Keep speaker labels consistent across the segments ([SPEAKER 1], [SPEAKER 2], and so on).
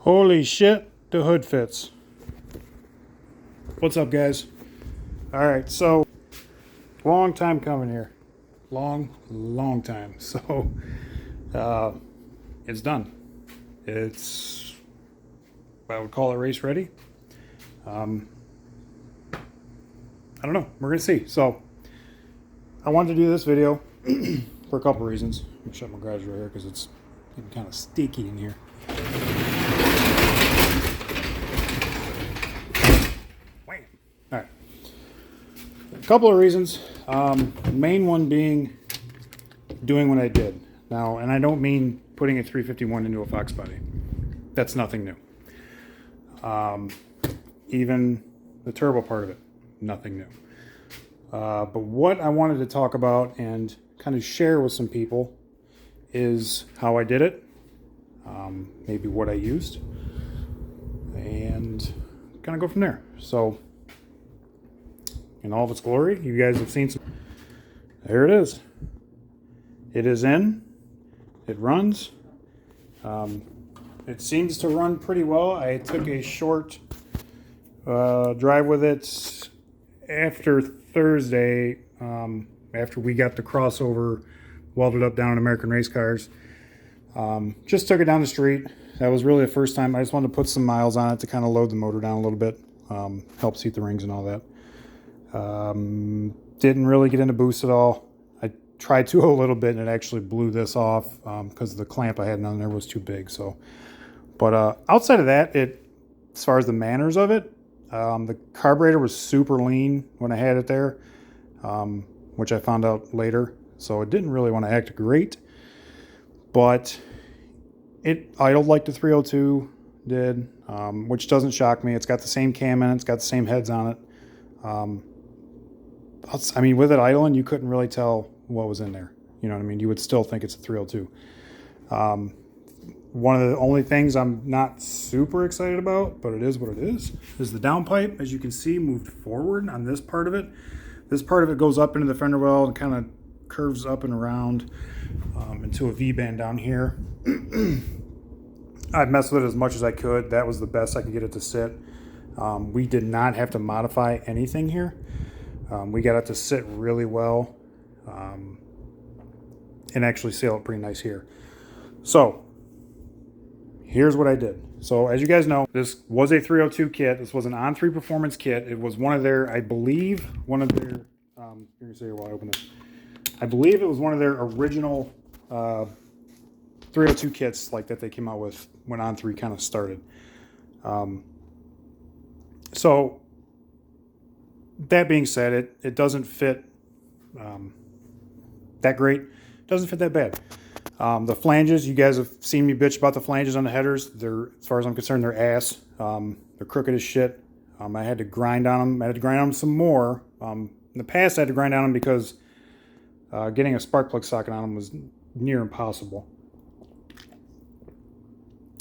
[SPEAKER 1] Holy shit, the hood fits. What's up, guys? All right, so long time coming here. Long time. So it's done. It's, I would call it race ready. I don't know. We're going to see. So I wanted to do this video for a couple reasons. I'm going to shut my garage right here because it's getting kind of sticky in here. All right, a couple of reasons. The main one being doing what I did now, and I don't mean putting a 351 into a Fox body. That's nothing new. Even the turbo part of it, nothing new. But what I wanted to talk about and kind of share with some people is how I did it, maybe what I used, and kind of go from there. So in all of its glory, you guys have seen some. There it is. It is in. It runs. It seems to run pretty well. I took a short drive with it after Thursday, after we got the crossover welded up down in American Race Cars. Just took it down the street. That was really the first time. I just wanted to put some miles on it to kind of load the motor down a little bit, help seat the rings and all that. Didn't really get into boost at all. I tried to a little bit and it actually blew this off because the clamp I had on there was too big. So, but outside of that, as far as the manners of it, the carburetor was super lean when I had it there, which I found out later. So it didn't really want to act great, but it idled like the 302 did, which doesn't shock me. It's got the same cam in it. It's got the same heads on it. I mean, with it idling, you couldn't really tell what was in there. You know what I mean? You would still think it's a 302. One of the only things I'm not super excited about, but it is what it is the downpipe. As you can see, moved forward on this part of it. This part of it goes up into the fender well and kind of curves up and around into a V-band down here. I've messed with it as much as I could. That was the best I could get it to sit. We did not have to modify anything here. We got it to sit really well and actually sail it pretty nice here. So here's what I did. So as you guys know, this was a 302 kit. This was an On3 Performance kit. It was one of their, I believe, one of their, you're gonna see while I open this. I believe it was one of their original 302 kits like that they came out with when On3 kind of started. So that being said, it doesn't fit that great. It doesn't fit that bad. The flanges, you guys have seen me bitch about the flanges on the headers. They're, as far as I'm concerned, they're ass. They're crooked as shit. I had to grind on them. I had to grind on them some more. In the past, I had to grind on them because getting a spark plug socket on them was near impossible.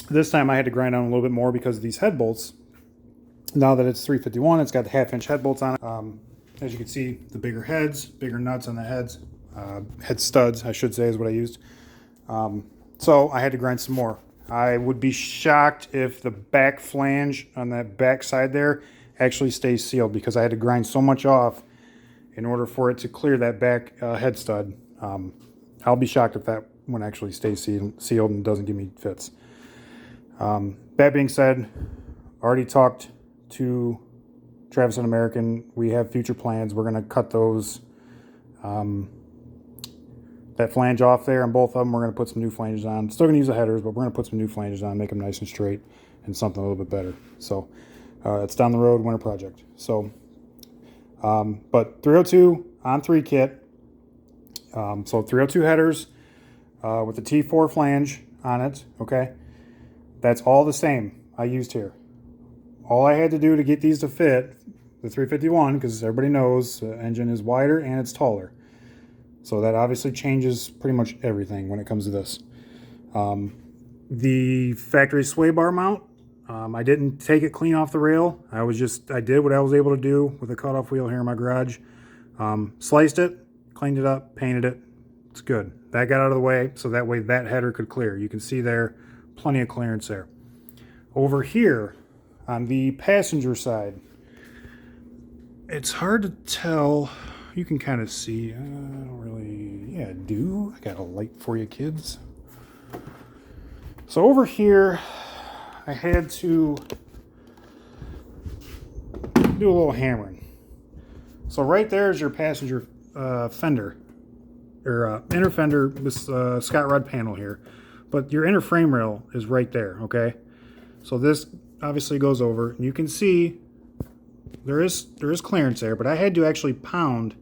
[SPEAKER 1] This time I had to grind on them a little bit more because of these head bolts. Now that it's 351, it's got the 1/2 inch head bolts on it. As you can see, the bigger heads, bigger nuts on the heads. Head studs, I should say, is what I used. So I had to grind some more. I would be shocked if the back flange on that back side there actually stays sealed because I had to grind so much off in order for it to clear that back head stud. I'll be shocked if that one actually stays sealed and doesn't give me fits. That being said, already talked to Travis and American. We have future plans. We're going to cut those that flange off there on both of them. We're going to put some new flanges on. Still going to use the headers, but we're going to put some new flanges on, make them nice and straight and something a little bit better. So it's down the road, winter project. So but 302 On3 kit. So 302 headers with the T4 flange on it. Okay, that's all the same I used here. All I had to do to get these to fit the 351, because everybody knows the engine is wider and it's taller. So that obviously changes pretty much everything when it comes to this. The factory sway bar mount, I didn't take it clean off the rail. I did what I was able to do with a cutoff wheel here in my garage. Sliced it, cleaned it up, painted it. It's good. That got out of the way, so that way that header could clear. You can see there, plenty of clearance there. Over here on the passenger side, it's hard to tell. You can kind of see. I don't really. Yeah, I do. I got a light for you, kids. So over here, I had to do a little hammering. So right there is your passenger fender, or inner fender, this Scott Rod panel here. But your inner frame rail is right there, okay? So this obviously goes over. And you can see there is clearance there, but I had to actually pound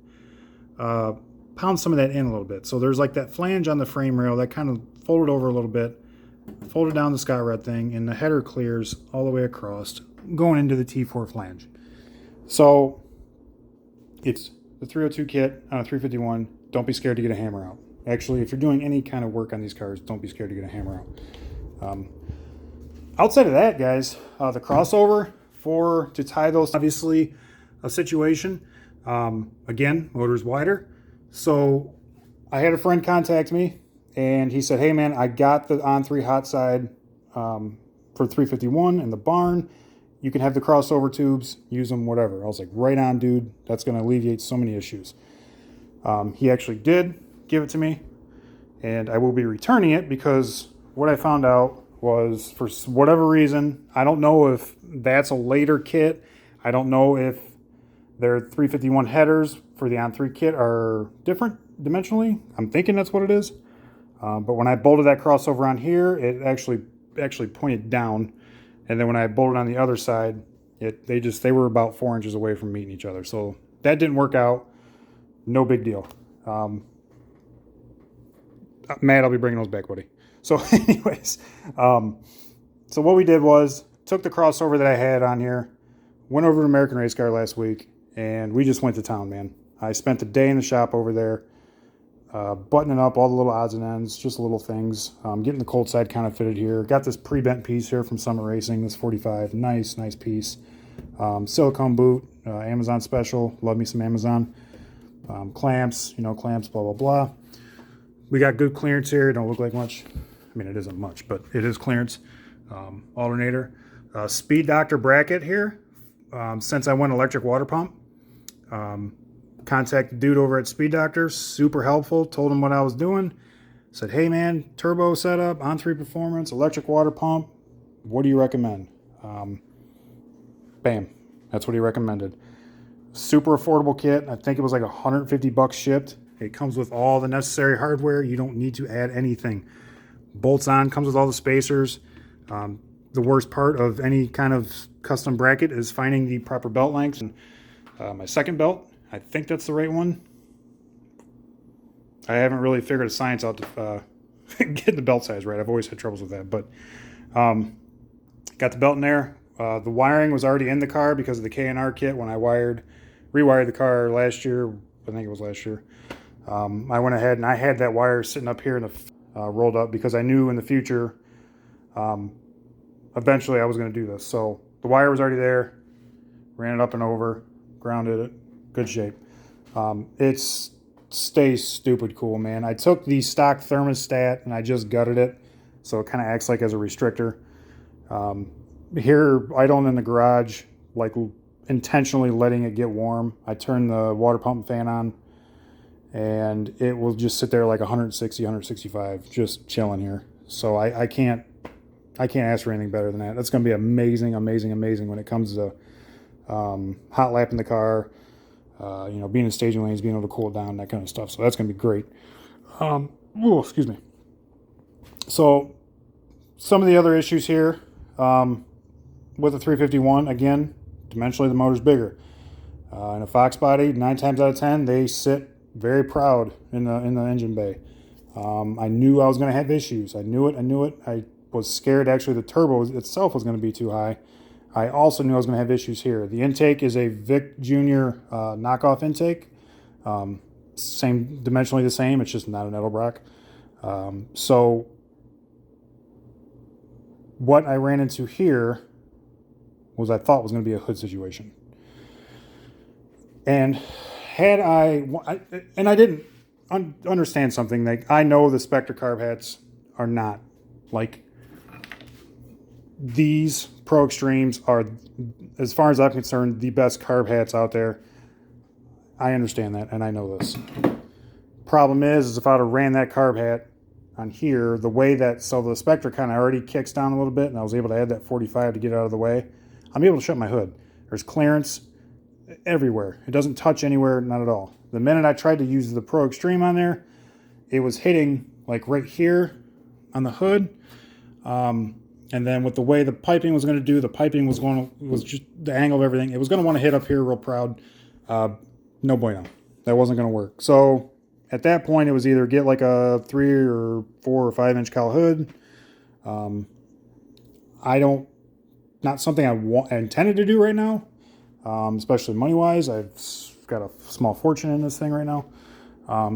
[SPEAKER 1] some of that in a little bit. So there's like that flange on the frame rail that kind of folded over a little bit, folded down the Scott Rod thing, and the header clears all the way across, going into the T4 flange. So it's the 302 kit on a 351. Don't be scared to get a hammer out. Actually, if you're doing any kind of work on these cars, don't be scared to get a hammer out. Outside of that, guys, the crossover to tie those, obviously a situation. Again, motor's wider. So I had a friend contact me, and he said, hey man, I got the On3 hot side for 351 in the barn. You can have the crossover tubes, use them, whatever. I was like, right on, dude. That's going to alleviate so many issues. He actually did give it to me, and I will be returning it because what I found out was, for whatever reason, I don't know if that's a later kit. I don't know if their 351 headers for the On3 kit are different dimensionally. I'm thinking that's what it is. But when I bolted that crossover on here, it actually pointed down. And then when I bolted on the other side, they were about 4 inches away from meeting each other. So that didn't work out. No big deal. Matt, I'll be bringing those back, buddy. So anyways, so what we did was took the crossover that I had on here, went over to American Race Car last week, and we just went to town, man. I spent the day in the shop over there, buttoning up all the little odds and ends, just little things, getting the cold side kind of fitted here. Got this pre-bent piece here from Summit Racing, this 45, nice piece. Silicone boot, Amazon special, love me some Amazon. Clamps, clamps, blah, blah, blah. We got good clearance here. Don't look like much. I mean, it isn't much, but it is clearance. Alternator. Speed Doctor bracket here. Since I went electric water pump. Contacted dude over at Speed Doctor. Super helpful. Told him what I was doing. Said, hey man, turbo setup, On3 Performance, electric water pump. What do you recommend? Bam. That's what he recommended. Super affordable kit. I think it was like $150 shipped. It comes with all the necessary hardware. You don't need to add anything. Bolts on, comes with all the spacers. The worst part of any kind of custom bracket is finding the proper belt length. And my second belt, I think that's the right one. I haven't really figured a science out to get the belt size right. I've always had troubles with that. But got the belt in there. The wiring was already in the car because of the K&R kit when I rewired the car last year. I think it was last year. I went ahead and I had that wire sitting up here in the rolled up because I knew in the future eventually I was going to do this. So the wire was already there, ran it up and over, grounded it, good shape. It stays stupid cool, man. I took the stock thermostat and I just gutted it, so it kind of acts like as a restrictor. Here, idling in the garage, like intentionally letting it get warm. I turned the water pump fan on, and it will just sit there like 160, 165, just chilling here. So I can't ask for anything better than that. That's going to be amazing when it comes to hot lapping the car, being in staging lanes, being able to cool it down, that kind of stuff. So that's going to be great. Excuse me. So some of the other issues here with the 351, again, dimensionally the motor's bigger. In a Fox body, 9 times out of 10, they sit very proud in the engine bay. I knew I was going to have issues. I knew it. I was scared actually the turbo itself was going to be too high. I also knew I was going to have issues here. The intake is a Vic Jr. Knockoff intake. Same, dimensionally the same. It's just not an Edelbrock. So what I ran into here was I thought was going to be a hood situation. And I didn't understand something. Like, I know the Spectre carb hats are not like these Pro Extremes are, as far as I'm concerned, the best carb hats out there. I understand that, and I know this. Problem is if I would have ran that carb hat on here, the way that, so the Spectre kind of already kicks down a little bit, and I was able to add that 45 to get it out of the way. I'm able to shut my hood. There's clearance everywhere. It doesn't touch anywhere, not at all. The minute I tried to use the Pro Extreme on there, it was hitting like right here on the hood. And then with the way the piping was going to do, the piping was just the angle of everything. It was going to want to hit up here real proud. No bueno. That wasn't going to work. So at that point, it was either get like a 3 or 4 or 5 inch cal hood. Not something I intended to do right now, especially money wise. I've got a small fortune in this thing right now.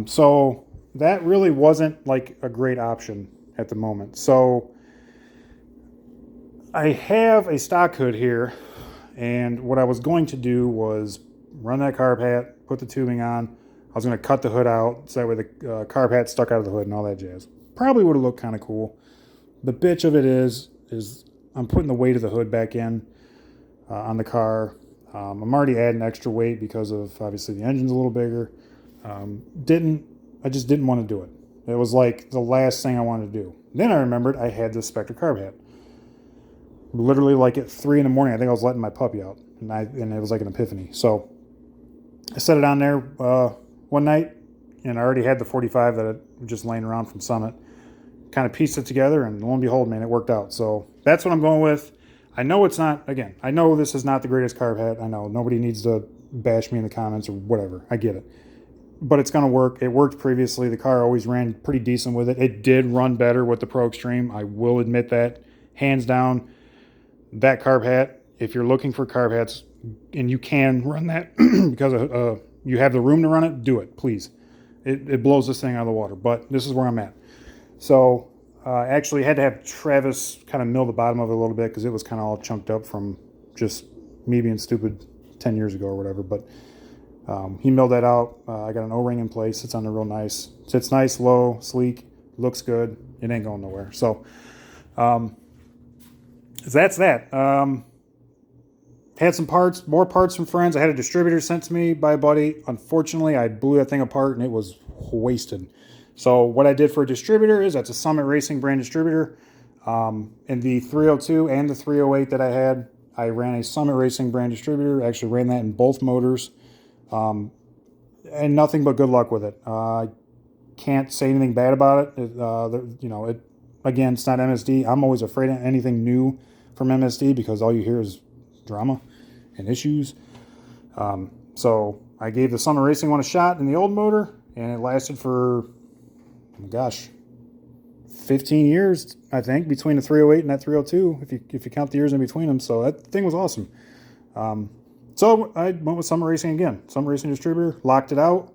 [SPEAKER 1] So that really wasn't like a great option at the moment. So I have a stock hood here, and what I was going to do was run that carb hat, put the tubing on. I was going to cut the hood out so that way the carb hat stuck out of the hood and all that jazz. Probably would have looked kind of cool. The bitch of it is I'm putting the weight of the hood back in on the car. I'm already adding extra weight because of obviously the engine's a little bigger. I just didn't want to do it. It was like the last thing I wanted to do. Then I remembered I had this Spectre carb hat. Literally like at 3 in the morning, I think I was letting my puppy out, and it was like an epiphany. So I set it on there one night, and I already had the 45 that I just laying around from Summit. Kind of pieced it together, and lo and behold, man, it worked out. So that's what I'm going with. I know it's not, again, I know this is not the greatest carb hat. I know nobody needs to bash me in the comments or whatever. I get it. But it's going to work. It worked previously. The car always ran pretty decent with it. It did run better with the Pro Extreme. I will admit that. Hands down, that carb hat, if you're looking for carb hats and you can run that because you have the room to run it, do it, please. It blows this thing out of the water, but this is where I'm at. So actually had to have Travis kind of mill the bottom of it a little bit because it was kind of all chunked up from just me being stupid 10 years ago or whatever. But he milled that out. I got an O-ring in place. It's on there real nice. Sits nice, low, sleek, looks good. It ain't going nowhere. So that's that. Had some parts, more parts from friends. I had a distributor sent to me by a buddy. Unfortunately, I blew that thing apart and it was wasted. So what I did for a distributor is that's a Summit Racing brand distributor. In the 302 and the 308 that I had, I ran a Summit Racing brand distributor. I actually ran that in both motors. And nothing but good luck with it. I can't say anything bad about it. Again, it's not MSD. I'm always afraid of anything new from MSD because all you hear is drama and issues. So I gave the Summit Racing one a shot in the old motor, and it lasted for, 15 years, I think, between the 308 and that 302, if you count the years in between them. So that thing was awesome. So I went with Summit Racing again. Summit Racing distributor, locked it out,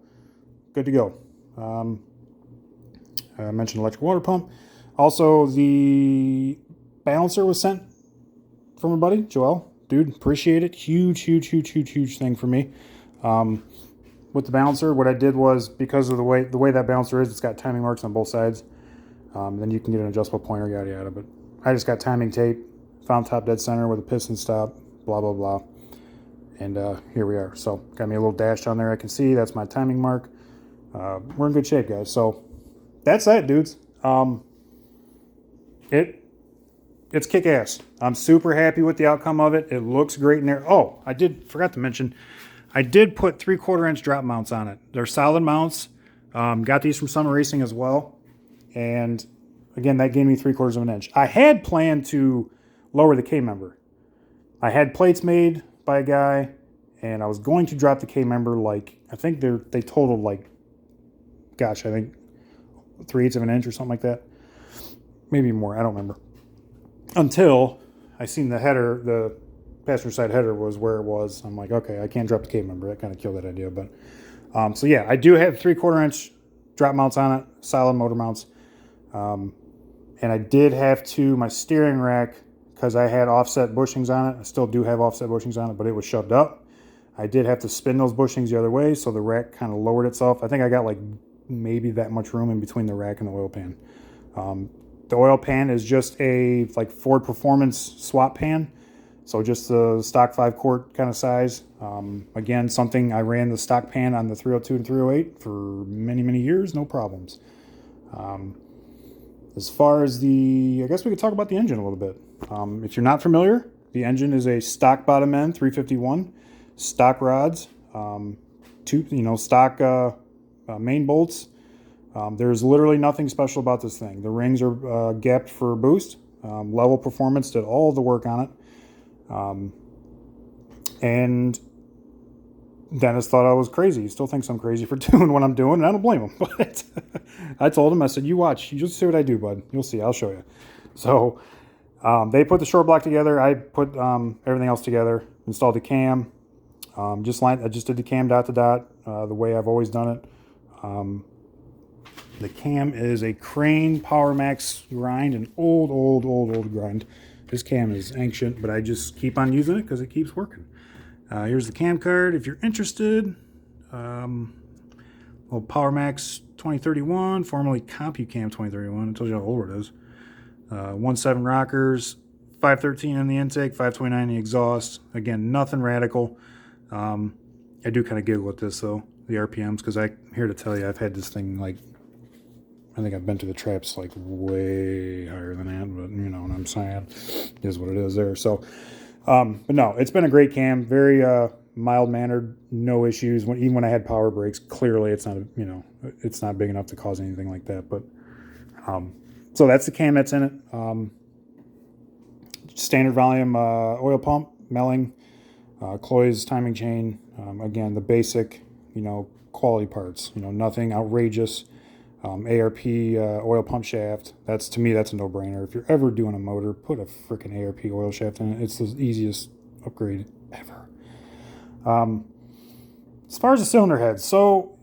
[SPEAKER 1] good to go. I mentioned electric water pump. Also, the balancer was sent from a buddy, Joel. Dude, appreciate it. Huge thing for me. With the balancer, what I did was, because of the way that balancer is, it's got timing marks on both sides. Then you can get an adjustable pointer, yada yada. But I just got timing tape, found top dead center with a piston stop, blah blah blah. And here we are. So got me a little dash down there I can see. That's my timing mark. We're in good shape, guys. So that's that, dudes. It's kick-ass. I'm super happy with the outcome of it. It looks great in there. Oh, forgot to mention, I did put 3/4 inch drop mounts on it. They're solid mounts. Got these from Summit Racing as well. And again, that gave me 3/4 of an inch. I had planned to lower the K-member. I had plates made by a guy, and I was going to drop the K-member I think they totaled I think 3/8 of an inch or something like that. Maybe more, I don't remember. Until I seen the header, the passenger side header was where it was. I'm like, okay, I can't drop the K-member. That kind of killed that idea. But so yeah, I do have 3/4 inch drop mounts on it, solid motor mounts. And I did have my steering rack, because I had offset bushings on it. I still do have offset bushings on it, but it was shoved up. I did have to spin those bushings the other way, so the rack kind of lowered itself. I think I got maybe that much room in between the rack and the oil pan. The oil pan is just a like Ford Performance swap pan. So just the stock 5-quart kind of size. Again, something I ran the stock pan on the 302 and 308 for many, many years, no problems. As far as I guess we could talk about the engine a little bit. If you're not familiar, the engine is a stock bottom end 351, stock rods, stock main bolts. There's literally nothing special about this thing. The rings are gapped for boost. Level Performance did all the work on it. And Dennis thought I was crazy. He still thinks I'm crazy for doing what I'm doing, and I don't blame him. But I told him, I said, you watch, you just see what I do, bud. You'll see, I'll show you. So they put the short block together. I put everything else together, installed the cam. I just did the cam dot to dot the way I've always done it. The cam is a Crane Power Max grind, an old grind. This cam is ancient, but I just keep on using it because it keeps working. Here's the cam card if you're interested. Little Power Max 2031, formerly CompuCam 2031. It tells you how old it is. 1.7 rockers, 513 in the intake, 529 in the exhaust. Again, nothing radical. I do kind of giggle at this though, the RPMs, because I'm here to tell you I've had this thing like, I think I've been to the traps like way higher than that, but you know what I'm saying. It is what it is there. So, but no, it's been a great cam. Very mild-mannered, no issues. Even when I had power brakes, clearly it's not, it's not big enough to cause anything like that. But so that's the cam that's in it. Standard volume oil pump, Melling, Cloy's timing chain. Again, the basic, quality parts. Nothing outrageous. ARP oil pump shaft. To me, that's a no-brainer. If you're ever doing a motor, put a freaking ARP oil shaft in it. It's the easiest upgrade ever. As far as the cylinder heads, so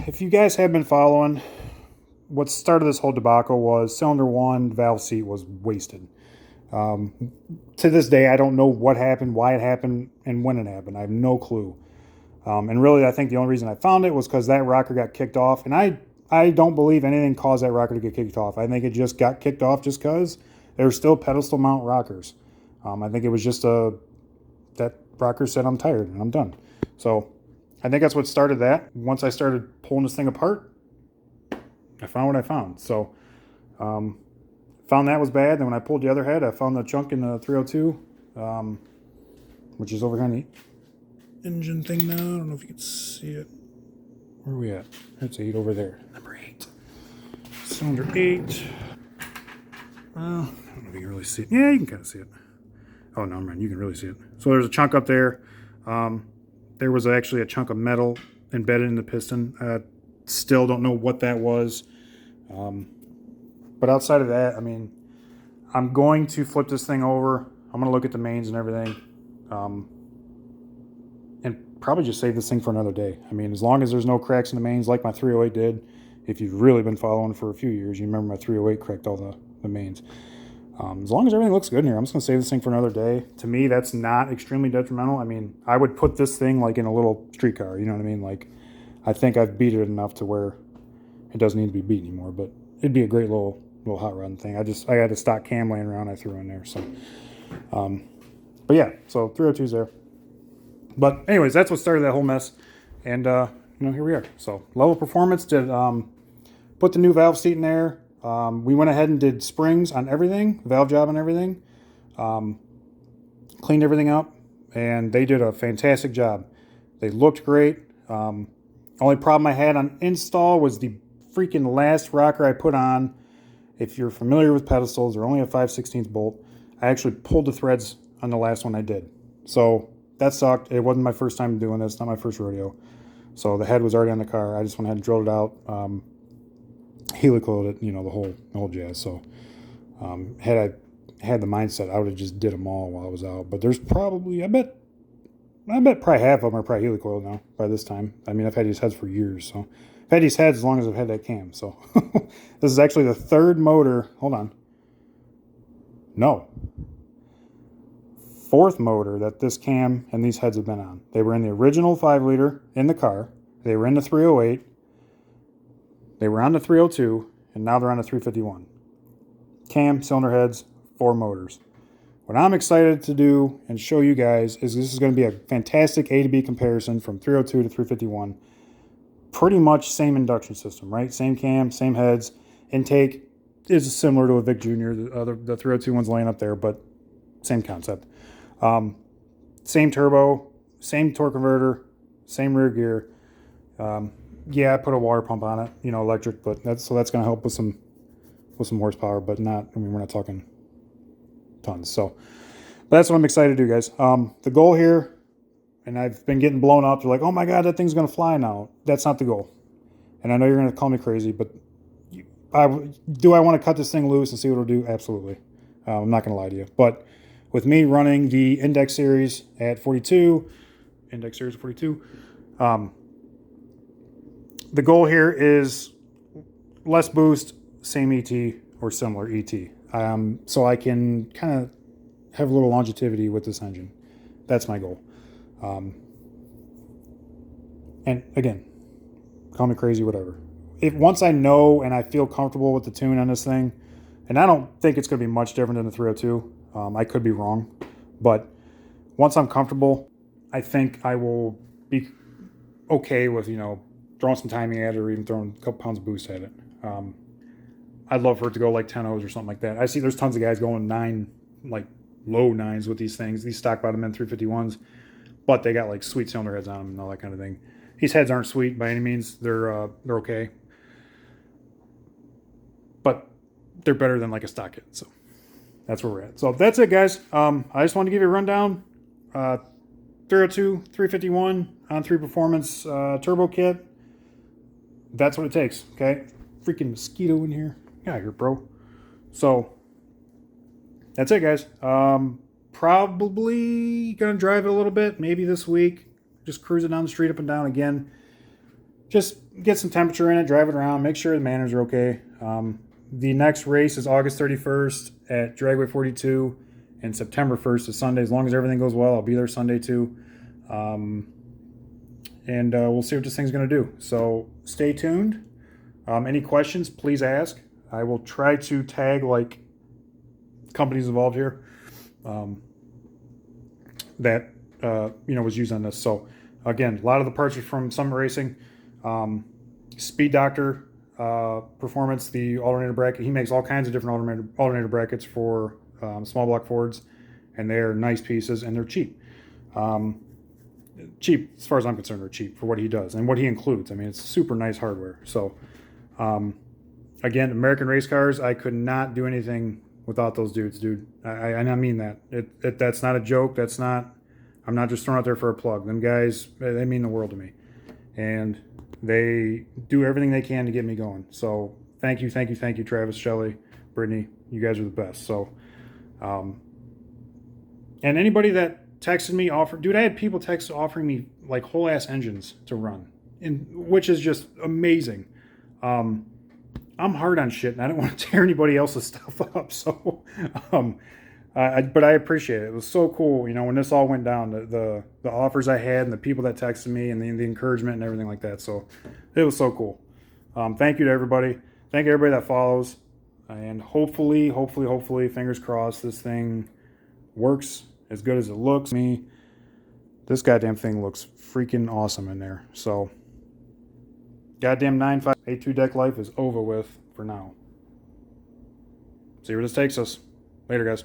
[SPEAKER 1] if you guys have been following, what started this whole debacle was cylinder 1 valve seat was wasted. To this day, I don't know what happened, why it happened, and when it happened. I have no clue. And really, I think the only reason I found it was because that rocker got kicked off, and I don't believe anything caused that rocker to get kicked off. I think it just got kicked off just because there were still pedestal mount rockers. I think it was just that rocker said, I'm tired and I'm done. So I think that's what started that. Once I started pulling this thing apart, I found what I found. So found that was bad. Then when I pulled the other head, I found the chunk in the 302, which is over here on the engine thing now. I don't know if you can see it. Where are we at? That's 8 over there. Number 8. Cylinder 8. Well, I don't know if you can really see it. Yeah, you can kind of see it. Oh, no, man, you can really see it. So there's a chunk up there. There was actually a chunk of metal embedded in the piston. Still don't know what that was. But outside of that, I'm going to flip this thing over. I'm going to look at the mains and everything. And probably just save this thing for another day. As long as there's no cracks in the mains like my 308 did. If you've really been following for a few years, you remember my 308 cracked all the mains. As long as everything looks good in here, I'm just going to save this thing for another day. To me, that's not extremely detrimental. I would put this thing like in a little street car, you know what I mean? Like, I think I've beat it enough to where it doesn't need to be beat anymore, but it'd be a great little hot rod thing. I had a stock cam laying around, I threw in there, so. But yeah, so 302's there. But anyways, that's what started that whole mess. And, here we are. So Level Performance did put the new valve seat in there. We went ahead and did springs on everything, valve job and everything. Cleaned everything up, and they did a fantastic job. They looked great. Only problem I had on install was the freaking last rocker I put on. If you're familiar with pedestals, they're only a 5/16 bolt. I actually pulled the threads on the last one I did. So that sucked. It wasn't my first time doing this, not my first rodeo. So the head was already on the car. I just went ahead and drilled it out, helicoiled it, the whole jazz. So had I had the mindset, I would have just did them all while I was out. But there's probably, I bet probably half of them are probably helicoiled now by this time. I've had these heads for years, so I've had these heads as long as I've had that cam. So this is actually the third motor. Hold on. No. Fourth motor that this cam and these heads have been on. They were in the original 5-liter in the car. They were in the 308. They were on the 302, and now they're on the 351. cam, cylinder heads, 4 motors. What I'm excited to do and show you guys is this is going to be a fantastic A to B comparison from 302 to 351. Pretty much same induction system, right? Same cam, same heads. Intake is similar to a Vic Jr. The 302 one's laying up there, but same concept. Same turbo, same torque converter, same rear gear. Yeah, I put a water pump on it, you know, electric, but that's going to help with some horsepower, but not. I mean, we're not talking tons. So that's what I'm excited to do, guys. The goal here, and I've been getting blown up. They're like, "Oh my God, that thing's going to fly now." That's not the goal. And I know you're going to call me crazy, but do I want to cut this thing loose and see what it'll do? Absolutely. I'm not going to lie to you. But with me running the Index Series at 42, Index Series 42, the goal here is less boost, same ET or similar ET. So I can kind of have a little longevity with this engine. That's my goal. And again, call me crazy, whatever. Once I know and I feel comfortable with the tune on this thing, and I don't think it's going to be much different than the 302. I could be wrong, but once I'm comfortable, I think I will be okay with, you know, throwing some timing at it or even throwing a couple pounds of boost at it. I'd love for it to go like 10 O's or something like that. I see there's tons of guys going 9, like low 9s with these things, these stock bottom end 351s, but they got like sweet cylinder heads on them and all that kind of thing. These heads aren't sweet by any means. They're okay, but they're better than like a stock head. So that's where we're at. So that's it, guys. I just wanted to give you a rundown. 302, 351 On3 Performance turbo kit. That's what it takes. Okay, freaking mosquito in here. Get out of here, bro. So that's it, guys. Probably gonna drive it a little bit, maybe this week. Just cruise it down the street up and down again. Just get some temperature in it, drive it around, make sure the manners are okay. The next race is August 31st at Dragway 42, and September 1st is Sunday. As long as everything goes well, I'll be there Sunday too. And we'll see what this thing's going to do. So stay tuned. Any questions, please ask. I will try to tag like companies involved here that was used on this. So again, a lot of the parts are from Summit Racing. Speed Doctor Performance, the alternator bracket. He makes all kinds of different alternator brackets for small block Fords, and they're nice pieces and they're cheap. Cheap, as far as I'm concerned, they're cheap for what he does and what he includes. I mean, it's super nice hardware. So, again, American race cars, I could not do anything without those dudes, dude. I mean that. That's not a joke. I'm not just throwing out there for a plug. Them guys, they mean the world to me. And they do everything they can to get me going. So thank you, Travis, Shelley, Brittany. You guys are the best. So, and anybody that texted me, dude, I had people offering me like whole ass engines to run, which is just amazing. I'm hard on shit and I don't want to tear anybody else's stuff up. So, but I appreciate it. It was so cool, when this all went down, the offers I had and the people that texted me and the encouragement and everything like that. So it was so cool. Thank you to everybody. Thank everybody that follows. And hopefully, fingers crossed, this thing works as good as it looks. This goddamn thing looks freaking awesome in there. So, goddamn 9.5 A2 deck life is over with for now. See where this takes us. Later, guys.